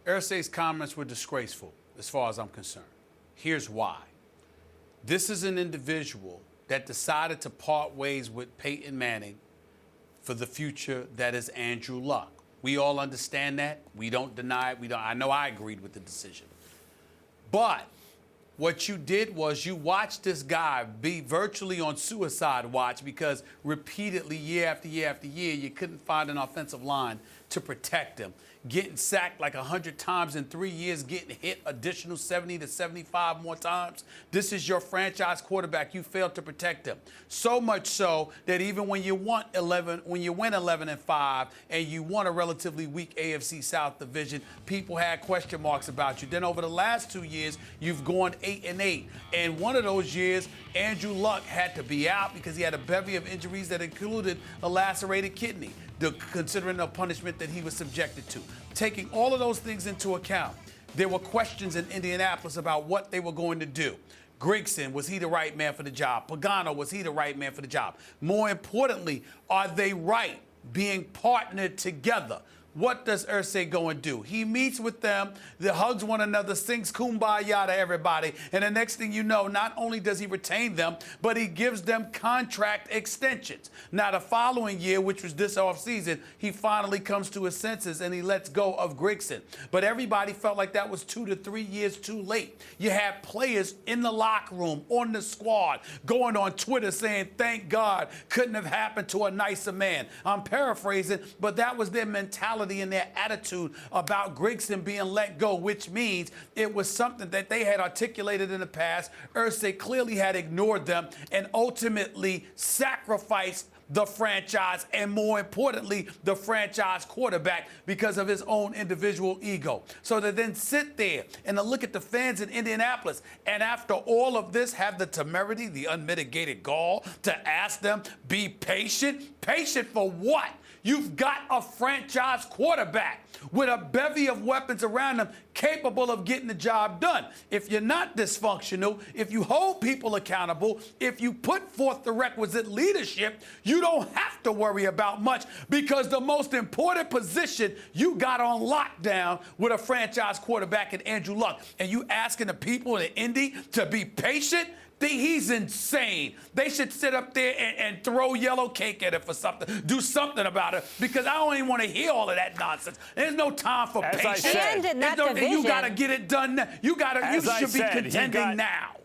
Irsay's comments were disgraceful as far as I'm concerned. Here's why. This is an individual that decided to part ways with Peyton Manning for the future that is Andrew Luck. We all understand that. We don't deny it. I know I agreed with the decision. But what you did was you watched this guy be virtually on suicide watch because repeatedly, year after year after year, you couldn't find an offensive line to protect him. Getting sacked like 100 times in 3 years, getting hit additional 70 to 75 more times. This is your franchise quarterback. You failed to protect him. So much so that even when you went 11-5 and you won a relatively weak AFC South division, people had question marks about you. Then over the last 2 years, you've gone 8-8. And one of those years, Andrew Luck had to be out because he had a bevy of injuries that included a lacerated kidney, considering the punishment that he was subjected to. Taking all of those things into account, there were questions in Indianapolis about what they were going to do. Grigson, was he the right man for the job? Pagano, was he the right man for the job? More importantly, are they right being partnered together? What does Irsay go and do? He meets with them, they hugs one another, sings kumbaya to everybody, and the next thing you know, not only does he retain them, but he gives them contract extensions. Now, the following year, which was this offseason, he finally comes to his senses and he lets go of Grigson. But everybody felt like that was 2 to 3 years too late. You had players in the locker room, on the squad, going on Twitter saying, thank God, couldn't have happened to a nicer man. I'm paraphrasing, but that was their mentality and their attitude about Grigson being let go, which means it was something that they had articulated in the past. Irsay clearly had ignored them and ultimately sacrificed the franchise and, more importantly, the franchise quarterback because of his own individual ego. So to then sit there and to look at the fans in Indianapolis and after all of this have the temerity, the unmitigated gall to ask them, be patient? Patient for what? You've got a franchise quarterback with a bevy of weapons around him capable of getting the job done. If you're not dysfunctional, if you hold people accountable, if you put forth the requisite leadership, you don't have to worry about much because the most important position you got on lockdown with a franchise quarterback in Andrew Luck. And you asking the people in Indy to be patient? He's insane. They should sit up there and throw yellow cake at it for something. Do something about it because I don't even want to hear all of that nonsense. There's no time for patience. And in that division, you got to get it done now. You should be contending now.